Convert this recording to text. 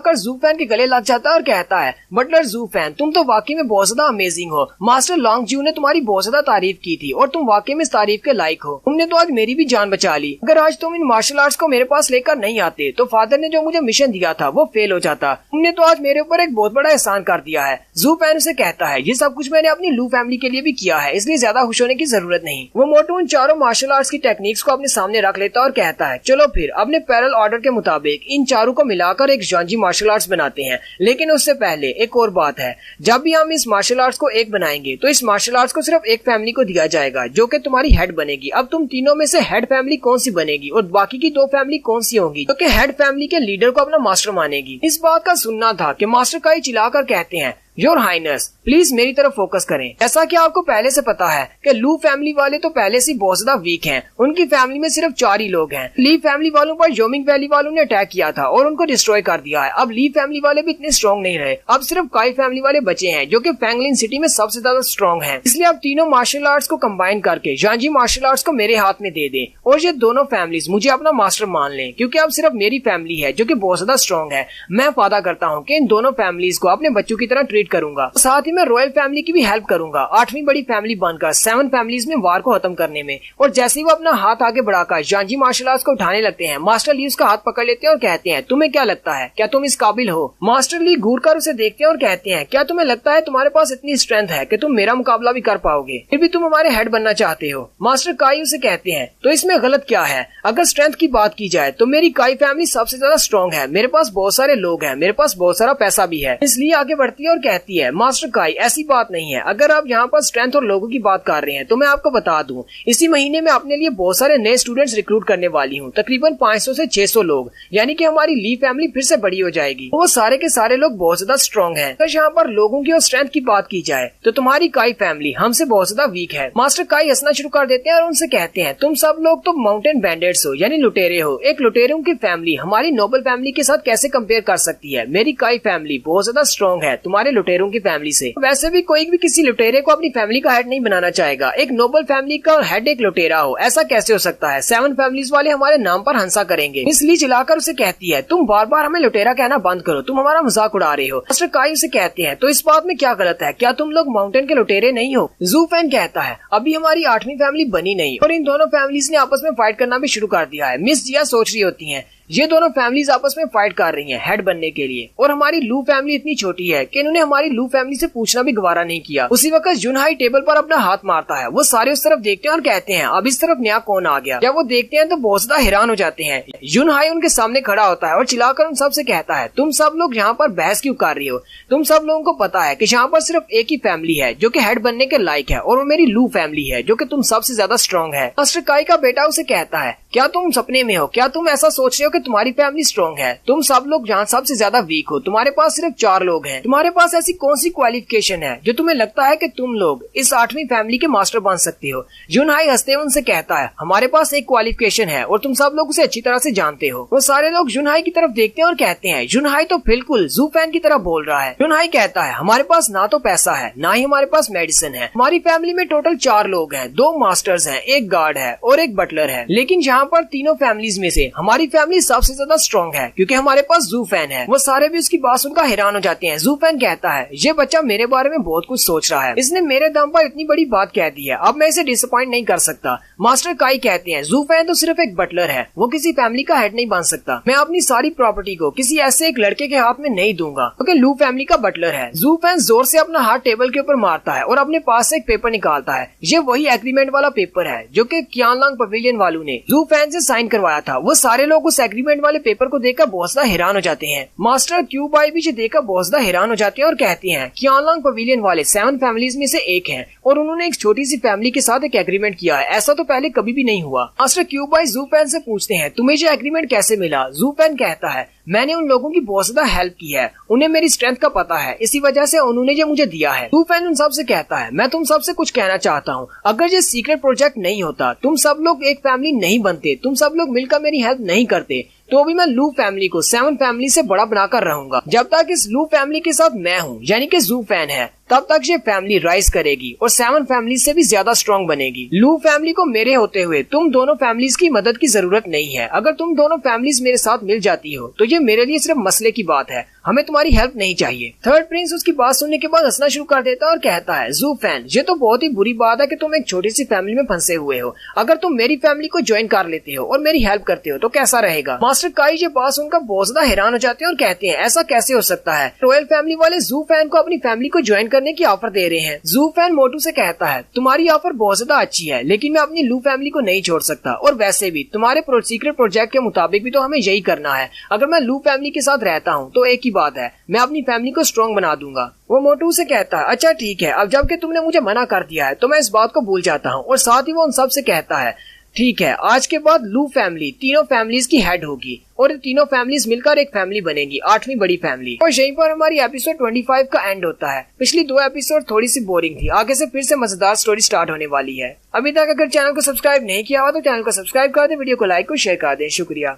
आकर ज़ूफैन के गले लग जाता है और कहता है, बटलर ज़ूफैन, तुम तो वाकई में बहुत ज्यादा अमेजिंग हो। मास्टर लॉन्गज्यू ने तुम्हारी बहुत ज्यादा तारीफ की थी और तुम वाकई में इस तारीफ के लायक हो। तुमने तो आज मेरी भी जान बचा ली। अगर आज तुम इन मार्शल आर्ट्स को मेरे पास लेकर नहीं आते तो फादर ने जो मुझे मिशन दिया था वो फेल हो जाता। तुमने तो आज मेरे ऊपर एक बहुत बड़ा एहसान कर दिया है। ज़ूफैन उसे कहता है, ये सब कुछ मैंने अपनी लू फैमिली के लिए भी किया है, इसलिए ज्यादा खुश होने की जरूरत नहीं। वो मोटू उन चारों मार्शल आर्ट्स की टेक्निक्स को अपने सामने रख लेता और कहता है, चलो फिर अपने पैरल ऑर्डर के मुताबिक इन चारों को मिलाकर एक जानजी मार्शल आर्ट्स बनाते हैं। लेकिन उससे पहले एक और बात है, जब भी हम इस मार्शल आर्ट्स को एक बनाएंगे तो इस मार्शल आर्ट्स को सिर्फ एक फैमिली को दिया जाएगा जो कि तुम्हारी हेड बनेगी। अब तुम तीनों में से हेड फैमिली कौन सी बनेगी और बाकी की दो फैमिली कौन सी होंगी जो कि हेड फैमिली के लीडर को अपना मास्टर मानेगी। इस बात का सुनना था कि मास्टर काई चिल्लाकर कहते हैं, योर हाइनेस प्लीज मेरी तरफ फोकस करें। ऐसा कि आपको पहले से पता है कि लू फैमिली वाले तो पहले से बहुत ज्यादा वीक हैं। उनकी फैमिली में सिर्फ 4 ही लोग हैं। ली फैमिली वालों पर जोमिंग वैली वालों ने अटैक किया था और उनको डिस्ट्रॉय कर दिया है। अब ली फैमिली वाले भी इतने स्ट्रॉन्ग नहीं रहे। अब सिर्फ काई फैमिली वाले बचे हैं जो कि फैंगलिन सिटी में सबसे ज्यादा स्ट्रॉन्ग हैं। इसलिए अब तीनों मार्शल आर्ट्स को कंबाइन करके जानजी मार्शल आर्ट्स को मेरे हाथ में दे दे और ये दोनों फैमिलीज मुझे अपना मास्टर मान लें, क्योंकि अब सिर्फ मेरी फैमिली है जो कि बहुत ज्यादा स्ट्रॉन्ग है। मैं वादा करता हूँ कि इन दोनों फैमिलीज को अपने बच्चों की तरह ट्रीट करूंगा। साथ ही मैं रॉयल फैमिली की भी हेल्प करूंगा 8वीं बड़ी फैमिली बनकर 7 फैमिलीज में वार को खत्म करने में। और जैसे ही वो अपना हाथ आगे बढ़ाकर जानजी मार्शल आर्ट्स को उठाने लगते हैं, मास्टर ली उसका हाथ पकड़ लेते हैं और कहते हैं, तुम्हें क्या लगता है, क्या तुम इस काबिल हो? मास्टर ली घूर कर उसे देखते हैं और कहते हैं, क्या तुम्हें लगता है तुम्हारे पास इतनी स्ट्रेंथ है कि तुम मेरा मुकाबला भी कर पाओगे? फिर भी तुम हमारे हेड बनना चाहते हो? मास्टर काई उसे कहते हैं, तो इसमें गलत क्या है? अगर स्ट्रेंथ की बात की जाए तो मेरी काई फैमिली सबसे ज्यादा स्ट्रॉन्ग है। मेरे पास बहुत सारे लोग हैं, मेरे पास बहुत सारा पैसा भी है। इसलिए आगे बढ़ती है और कहती है, मास्टर काई ऐसी बात नहीं है। अगर आप यहाँ पर स्ट्रेंथ और लोगों की बात कर रहे हैं तो मैं आपको बता दूं, इसी महीने में अपने लिए बहुत सारे नए स्टूडेंट्स रिक्रूट करने वाली हूँ। तकरीबन 500 से 600 लोग, यानी कि हमारी ली फैमिली फिर से बड़ी हो जाएगी। वो सारे के सारे लोग बहुत ज्यादा स्ट्रॉन्ग हैं। अगर यहाँ पर लोगों की और स्ट्रेंथ की बात की जाए तो तुम्हारी काई फैमिली हमसे बहुत ज्यादा वीक है। मास्टर काई हंसना शुरू कर देते हैं और उनसे कहते हैं, तुम सब लोग तो माउंटेन बैंडेड्स हो, यानी लुटेरे हो। एक लुटेरों की फैमिली हमारी नोबल फैमिली के साथ कैसे कंपेयर कर सकती है? मेरी काई फैमिली बहुत ज्यादा स्ट्रॉन्ग है तुम्हारे लुटेरों की फैमिली से। वैसे भी कोई भी किसी लुटेरे को अपनी फैमिली का हेड नहीं बनाना चाहेगा। एक नोबल फैमिली का हेड एक लुटेरा हो, ऐसा कैसे हो सकता है? 7 फैमिलीज वाले हमारे नाम पर हंसा करेंगे। इसलिए चिल्लाकर उसे कहती है, तुम बार बार हमें लुटेरा कहना बंद करो, तुम हमारा मजाक उड़ा रहे हो। मास्टर काई उसे कहते हैं, तो इस बात में क्या गलत है? क्या तुम लोग माउंटेन के लुटेरे नहीं हो? ज़ूफैन कहता है, अभी हमारी 8वीं फैमिली बनी नहीं और इन दोनों फैमिलीज ने आपस में फाइट करना भी शुरू कर दिया है। मिस जिया सोच रही होती है, ये दोनों फैमिलीज आपस में फाइट कर रही हैं हेड बनने के लिए, और हमारी लू फैमिली इतनी छोटी है कि इन्होंने हमारी लू फैमिली से पूछना भी गवारा नहीं किया। उसी वक्त जुनहाई टेबल पर अपना हाथ मारता है। वो सारे उस तरफ देखते हैं और कहते हैं, अब इस तरफ नया कौन आ गया? जब वो देखते हैं तो बहुत ज्यादा हैरान हो जाते हैं। जुनहाई उनके सामने खड़ा होता है और चिल्लाकर उन सबसे कहता है, तुम सब लोग यहाँ पर बहस क्यों कर रही हो? तुम सब लोगों को पता है कि यहाँ पर सिर्फ एक ही फैमिली है जो कि हेड बनने के लायक है, और वो मेरी लू फैमिली है जो कि तुम सबसे ज्यादा स्ट्रॉन्ग है। मास्टर काई का बेटा उसे कहता है, क्या तुम सपने में हो? क्या तुम ऐसा सोच रहे हो कि तुम्हारी फैमिली स्ट्रॉन्ग है? तुम सब लोग जहाँ सबसे ज्यादा वीक हो। तुम्हारे पास सिर्फ 4 लोग हैं। तुम्हारे पास ऐसी कौन सी क्वालिफिकेशन है जो तुम्हें लगता है कि तुम लोग इस 8वीं फैमिली के मास्टर बन सकते हो? जुनहाई हंसते हुए उनसे कहता है, हमारे पास एक क्वालिफिकेशन है और तुम सब लोग उसे अच्छी तरह से जानते हो। वो सारे लोग जुनहाई की तरफ देखते हैं और कहते हैं, जुनहाई तो बिल्कुल ज़ूफैन की तरह बोल रहा है। जुनहाई कहता है, हमारे पास ना तो पैसा है ना ही हमारे पास मेडिसिन है। हमारी फैमिली में टोटल 4 लोग हैं, 2 मास्टर्स हैं, एक गार्ड है और एक बटलर है। लेकिन यहाँ पर तीनों फैमिलीज में से हमारी फैमिली सबसे ज्यादा स्ट्रॉन्ग है क्योंकि हमारे पास ज़ूफैन है। वो सारे भी उसकी बात सुनकर हैरान हो जाते हैं। ज़ूफैन कहता है, ये बच्चा मेरे बारे में बहुत कुछ सोच रहा है, इसने मेरे दम पर इतनी बड़ी बात कह दी है, अब मैं इसे डिसअपॉइंट नहीं कर सकता। मास्टर काई कहते हैं, ज़ूफैन तो सिर्फ एक बटलर है, वो किसी फैमिली का हेड नहीं बन सकता। मैं अपनी सारी प्रॉपर्टी को किसी ऐसे एक लड़के के हाथ में नहीं दूंगा क्योंकि लू फैमिली का बटलर है। ज़ूफैन जोर से अपना हाथ टेबल के ऊपर मारता है और अपने पास से एक पेपर निकालता है। ये वही एग्रीमेंट वाला पेपर है जो कि क्यानलांग पवेलियन वालों ने ज़ूफैन से साइन करवाया था। वो सारे लोग उस एग्रीमेंट वाले पेपर को देखकर बहुत ज्यादा हैरान हो जाते हैं। मास्टर क्यूबाई भी देखकर बहुत ज्यादा हैरान हो जाते हैं और कहते हैं, क्यानलांग पवेलियन वाले 7 फैमिलीज में से एक हैं और उन्होंने एक छोटी सी फैमिली के साथ एक एग्रीमेंट किया है। ऐसा तो पहले कभी भी नहीं हुआ। मास्टर क्यूबाई ज़ूफैन से पूछते हैं, तुम्हें ये एग्रीमेंट कैसे मिला? ज़ूफैन कहता है, मैंने उन लोगों की बहुत ज्यादा हेल्प की है, उन्हें मेरी स्ट्रेंथ का पता है, इसी वजह से उन्होंने ये मुझे दिया है। ज़ूफैन उन सबसे कहता है, मैं तुम सबसे कुछ कहना चाहता हूँ, अगर ये सीक्रेट प्रोजेक्ट नहीं होता, तुम सब लोग एक फैमिली नहीं बनते, तुम सब लोग मिलकर मेरी हेल्प नहीं करते, तो भी मैं लू फैमिली को 7 फैमिली से बड़ा बनाकर रहूंगा। जब तक इस लू फैमिली के साथ मैं हूँ, यानी कि जू फैन है, तब तक ये फैमिली राइज करेगी और 7 फैमिली से भी ज्यादा स्ट्रॉन्ग बनेगी। लू फैमिली को मेरे होते हुए तुम दोनों फैमिलीज की मदद की जरूरत नहीं है। अगर तुम दोनों फैमिलीज मेरे साथ मिल जाती हो तो ये मेरे लिए सिर्फ मसले की बात है, हमें तुम्हारी हेल्प नहीं चाहिए। थर्ड प्रिंस उसकी बात सुनने के बाद हंसना शुरू कर देता है और कहता है, जू फैन, ये तो बहुत ही बुरी बात है कि तुम एक छोटी सी फैमिली में फंसे हुए हो। अगर तुम मेरी फैमिली को ज्वाइन कर लेते हो और मेरी हेल्प करते हो तो कैसा रहेगा। मास्टर काई ये बात सुनकर बहुत ज्यादा हैरान हो जाते हैं और कहते हैं, ऐसा कैसे हो सकता है। रॉयल फैमिली वाले जू फैन को अपनी फैमिली को ज्वाइन करने की ऑफर दे रहे हैं। जू फैन मोटू से कहता है, तुम्हारी ऑफर बहुत ज्यादा अच्छी है, लेकिन मैं अपनी लू फैमिली को नहीं छोड़ सकता, और वैसे भी तुम्हारे सीक्रेट प्रोजेक्ट के मुताबिक भी तो हमें यही करना है। अगर मैं लू फैमिली के साथ रहता हूँ तो एक ही बात है, मैं अपनी फैमिली को स्ट्रॉन्ग बना दूंगा। वो मोटू से कहता है, अच्छा ठीक है, अब जबकि तुमने मुझे मना कर दिया है तो मैं इस बात को भूल जाता हूँ। और साथ ही वो उन सब से कहता है, ठीक है, आज के बाद लू फैमिली तीनों फैमिलीज की हेड होगी और तीनों फैमिलीज मिलकर एक फैमिली बनेगी, 8वीं बड़ी फैमिली। और यहीं पर हमारी एपिसोड 25 का एंड होता है। पिछली 2 एपिसोड थोड़ी सी बोरिंग थी, आगे से फिर से मजेदार स्टोरी स्टार्ट होने वाली है। अभी तक अगर चैनल को सब्सक्राइब नहीं किया हुआ तो चैनल को सब्सक्राइब कर दे, वीडियो को लाइक और शेयर कर दे। शुक्रिया।